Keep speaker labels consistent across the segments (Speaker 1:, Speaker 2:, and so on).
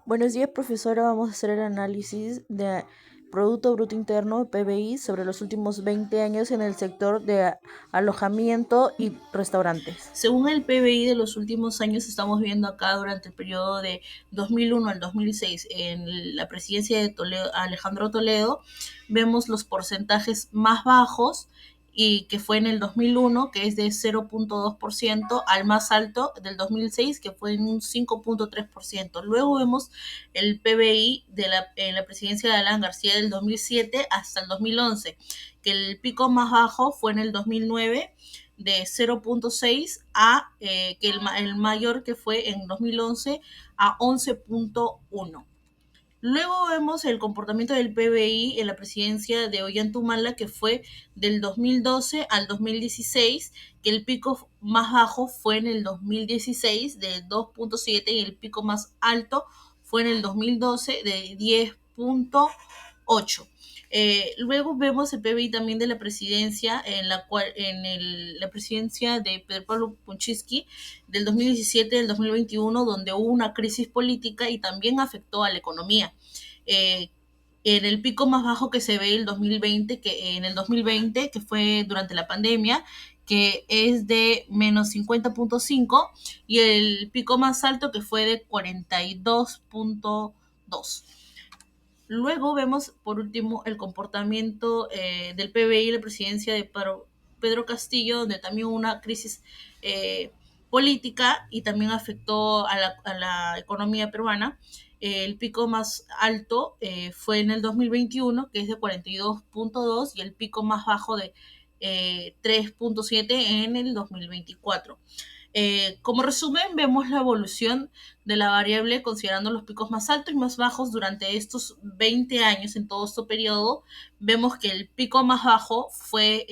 Speaker 1: Buenos días, profesora. Vamos a hacer el análisis de Producto Bruto Interno, PBI, sobre los últimos 20 años en el sector de alojamiento y restaurantes.
Speaker 2: Según el PBI de los últimos años, estamos viendo acá durante el periodo de 2001 al 2006, en la presidencia de Toledo, Alejandro Toledo, vemos los porcentajes más bajos y que fue en el 2001, que es de 0.2%, al más alto del 2006, que fue en un 5.3%. Luego vemos el PBI en la presidencia de Alan García del 2007 hasta el 2011, que el pico más bajo fue en el 2009 de 0.6 a que el mayor que fue en 2011 a 11.1. Luego vemos el comportamiento del PBI en la presidencia de Ollantumala, que fue del 2012 al 2016, que el pico más bajo fue en el 2016 de 2.7 y el pico más alto fue en el 2012 de 10.8. Luego vemos el PBI también de la presidencia, la presidencia de Pedro Pablo Kuczynski del 2017 al 2021, donde hubo una crisis política y también afectó a la economía. Eh, en el pico más bajo que se ve el 2020, que en el 2020, que fue durante la pandemia, que es de menos 50.5, y el pico más alto que fue de 42.2. Luego vemos, por último, el comportamiento del PBI y la presidencia de Pedro Castillo, donde también hubo una crisis política y también afectó a la economía peruana. El pico más alto fue en el 2021, que es de 42.2, y el pico más bajo de 3.7 en el 2024. Como resumen, vemos la evolución de la variable considerando los picos más altos y más bajos durante estos 20 años, en todo este periodo. Vemos que el pico más bajo fue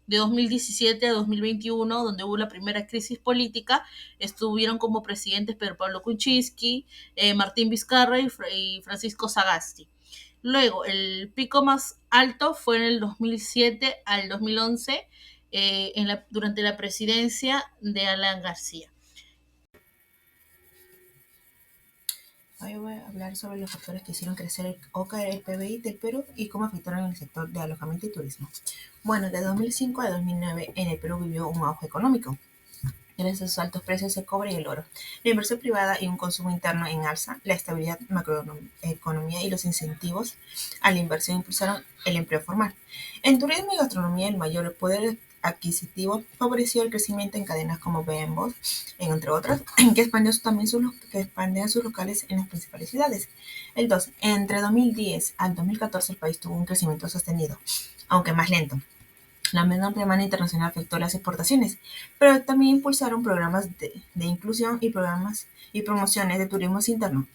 Speaker 2: de 2017 a 2021, donde hubo la primera crisis política. Estuvieron como presidentes Pedro Pablo Kuczynski, Martín Vizcarra y Francisco Sagasti. Luego, el pico más alto fue en el 2007 al 2011, durante la presidencia de Alan García.
Speaker 3: Hoy voy a hablar sobre los factores que hicieron crecer o caer el PBI del Perú y cómo afectaron el sector de alojamiento y turismo. Bueno, de 2005 a 2009 en el Perú vivió un auge económico gracias a sus altos precios del cobre y el oro, la inversión privada y un consumo interno en alza, la estabilidad macroeconomía y los incentivos a la inversión impulsaron el empleo formal. En turismo y gastronomía, el mayor poder adquisitivo favoreció el crecimiento en cadenas como Bembos, entre otras, que expandían sus locales en las principales ciudades. El 2. Entre 2010 al 2014 el país tuvo un crecimiento sostenido, aunque más lento. La menor demanda internacional afectó las exportaciones, pero también impulsaron programas de inclusión y programas y promociones de turismo interno,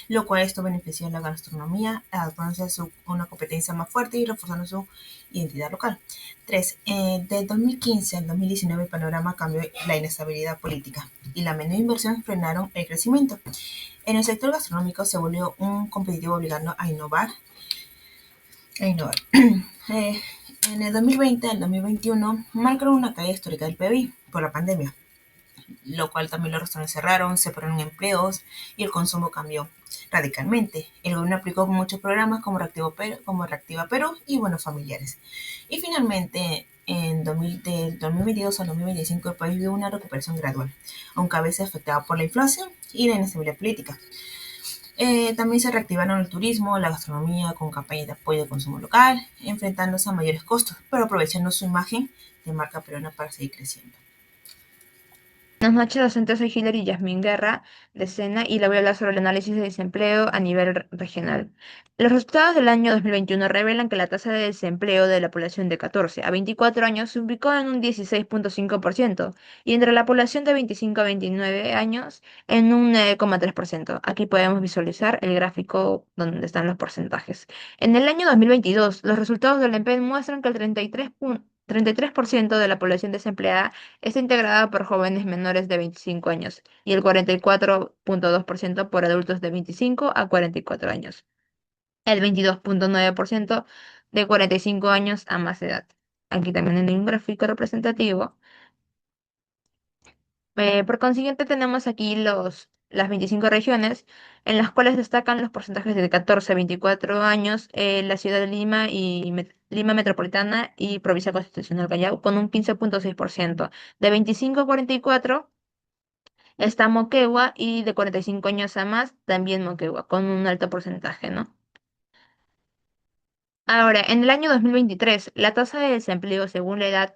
Speaker 3: lo cual esto benefició a la gastronomía, adaptándose a una competencia más fuerte y reforzando su identidad local. 3. De 2015 al 2019 el panorama cambió, la inestabilidad política y la menor inversión frenaron el crecimiento. En el sector gastronómico se volvió un competitivo obligando a innovar. Eh, en el 2020 al 2021 marcaron una caída histórica del PIB por la pandemia, lo cual también los restaurantes cerraron, se perdieron empleos y el consumo cambió radicalmente. El gobierno aplicó muchos programas como Reactiva Perú y Buenos Familiares. Y finalmente, del 2022 al 2025 el país vio una recuperación gradual, aunque a veces afectada por la inflación y la inestabilidad política. También se reactivaron el turismo, la gastronomía con campañas de apoyo al consumo local, enfrentándose a mayores costos, pero aprovechando su imagen de marca peruana para seguir creciendo.
Speaker 4: Buenas noches, docentes. Soy Hilary Yasmin Guerra, de SENA, y le voy a hablar sobre el análisis de desempleo a nivel regional. Los resultados del año 2021 revelan que la tasa de desempleo de la población de 14 a 24 años se ubicó en un 16.5% y entre la población de 25 a 29 años en un 9,3%. Aquí podemos visualizar el gráfico donde están los porcentajes. En el año 2022, los resultados del empleo muestran que el 33% de la población desempleada está integrada por jóvenes menores de 25 años y el 44.2% por adultos de 25 a 44 años. El 22.9% de 45 años a más edad. Aquí también hay un gráfico representativo. Por consiguiente, tenemos aquí los las 25 regiones, en las cuales destacan los porcentajes de 14 a 24 años, la ciudad de Lima y Lima Metropolitana y Provincia Constitucional Callao, con un 15,6%. De 25 a 44 está Moquegua y de 45 años a más también Moquegua, con un alto porcentaje, ¿no? Ahora, en el año 2023, la tasa de desempleo según la edad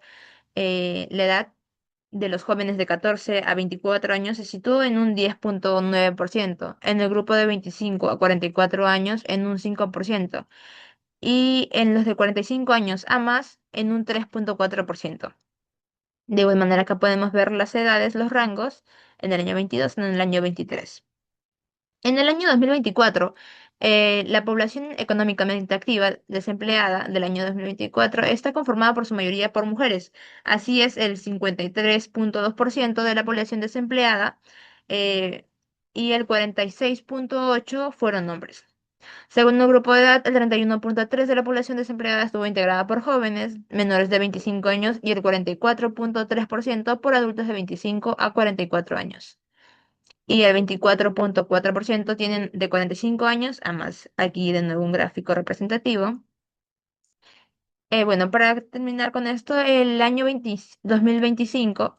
Speaker 4: de los jóvenes de 14 a 24 años se situó en un 10,9%, en el grupo de 25 a 44 años en un 5% y en los de 45 años a más en un 3,4%. De igual manera que podemos ver las edades, los rangos en el año 22 y en el año 23. En el año 2024, la población económicamente activa desempleada del año 2024 está conformada por su mayoría por mujeres. Así es, el 53,2% de la población desempleada eh, y el 46,8% fueron hombres. Según el grupo de edad, el 31,3% de la población desempleada estuvo integrada por jóvenes menores de 25 años y el 44,3% por adultos de 25 a 44 años y el 24,4% tienen de 45 años a más. Aquí de nuevo un gráfico representativo. Bueno, para terminar con esto, el año 2025,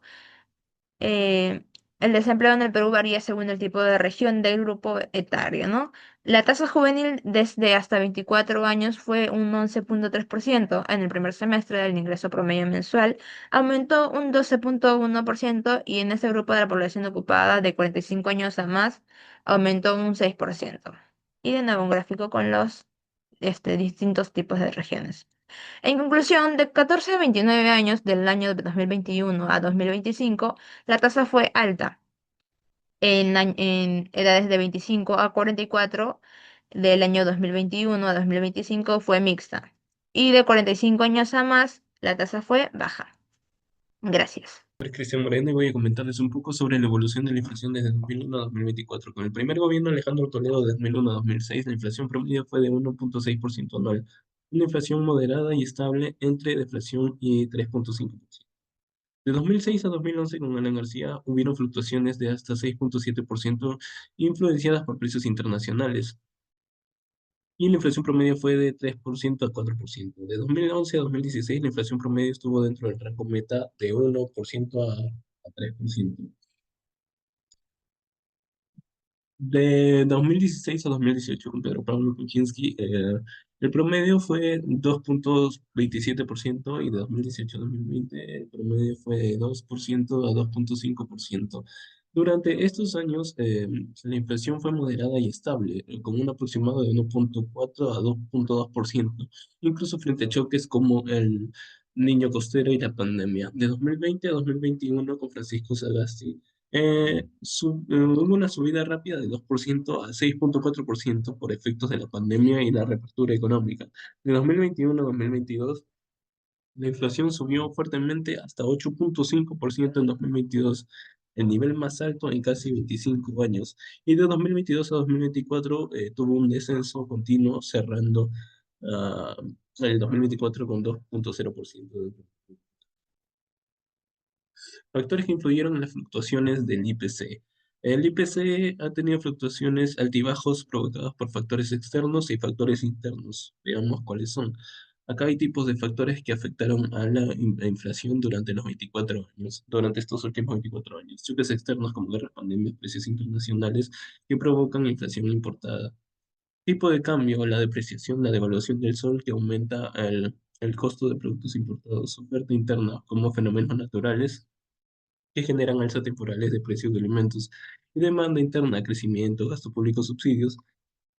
Speaker 4: eh, el desempleo en el Perú varía según el tipo de región del grupo etario, ¿no? La tasa juvenil desde hasta 24 años fue un 11,3% en el primer semestre del ingreso promedio mensual, aumentó un 12,1% y en ese grupo de la población ocupada de 45 años a más aumentó un 6%. Y de nuevo un gráfico con los distintos tipos de regiones. En conclusión, de 14 a 29 años del año 2021 a 2025, la tasa fue alta. En edades de 25 a 44 del año 2021 a 2025 fue mixta. Y de 45 años a más, la tasa fue baja. Gracias.
Speaker 5: Soy Cristian Moreno y voy a comentarles un poco sobre la evolución de la inflación desde 2001 a 2024. Con el primer gobierno de Alejandro Toledo de 2001 a 2006, la inflación promedio fue de 1,6% anual, una inflación moderada y estable entre deflación y 3,5%. De 2006 a 2011, con Alan García, hubieron fluctuaciones de hasta 6,7% influenciadas por precios internacionales, y la inflación promedio fue de 3% a 4%. De 2011 a 2016, la inflación promedio estuvo dentro del rango meta de 1% a 3%. De 2016 a 2018, con Pedro Pablo Kuczynski, el promedio fue 2,27% y de 2018 a 2020 el promedio fue de 2% a 2,5%. Durante estos años, la inflación fue moderada y estable, con un aproximado de 1,4 a 2,2%, incluso frente a choques como el Niño Costero y la pandemia. De 2020 a 2021, con Francisco Sagasti, hubo una subida rápida de 2% a 6,4% por efectos de la pandemia y la reapertura económica. De 2021 a 2022, la inflación subió fuertemente hasta 8,5% en 2022, el nivel más alto en casi 25 años. Y de 2022 a 2024 tuvo un descenso continuo, cerrando ah, el 2024 con 2,0%. Factores que influyeron en las fluctuaciones del IPC. El IPC ha tenido fluctuaciones altibajos provocadas por factores externos y factores internos. Veamos cuáles son. Acá hay tipos de factores que afectaron a la inflación durante los 24 años, durante estos últimos 24 años. Choques externos como guerras, pandemias, precios internacionales que provocan inflación importada. Tipo de cambio, la depreciación, la devaluación del sol que aumenta el costo de productos importados. Oferta interna como fenómenos naturales que generan alzas temporales de precios de alimentos y demanda interna, crecimiento, gasto público, subsidios,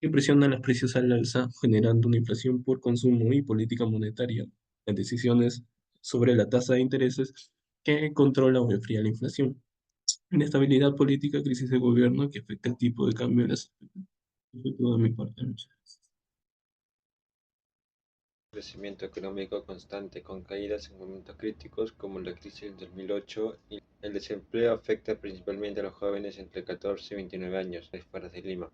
Speaker 5: que presionan los precios al alza, generando una inflación por consumo y política monetaria, en decisiones sobre la tasa de intereses que controla o enfría la inflación. Inestabilidad política, crisis de gobierno que afecta el tipo de cambio de las expectativas. Eso fue todo de mi parte. Muchas gracias.
Speaker 6: Crecimiento económico constante con caídas en momentos críticos como la crisis del 2008 y el desempleo afecta principalmente a los jóvenes entre 14 y 29 años, fuera de Lima.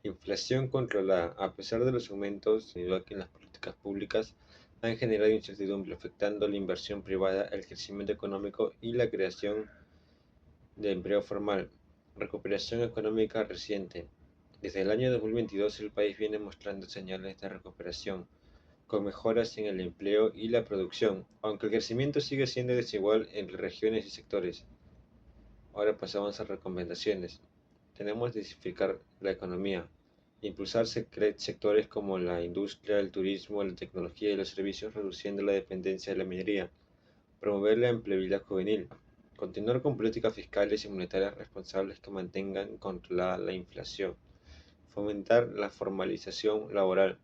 Speaker 6: Inflación controlada. A pesar de los aumentos, debido a que las políticas públicas han generado incertidumbre, afectando la inversión privada, el crecimiento económico y la creación de empleo formal. Recuperación económica reciente. Desde el año 2022 el país viene mostrando señales de recuperación, con mejoras en el empleo y la producción, aunque el crecimiento sigue siendo desigual entre regiones y sectores. Ahora pasamos a recomendaciones. Tenemos que diversificar la economía, impulsar sectores como la industria, el turismo, la tecnología y los servicios, reduciendo la dependencia de la minería, promover la empleabilidad juvenil, continuar con políticas fiscales y monetarias responsables que mantengan controlada la inflación, fomentar la formalización laboral,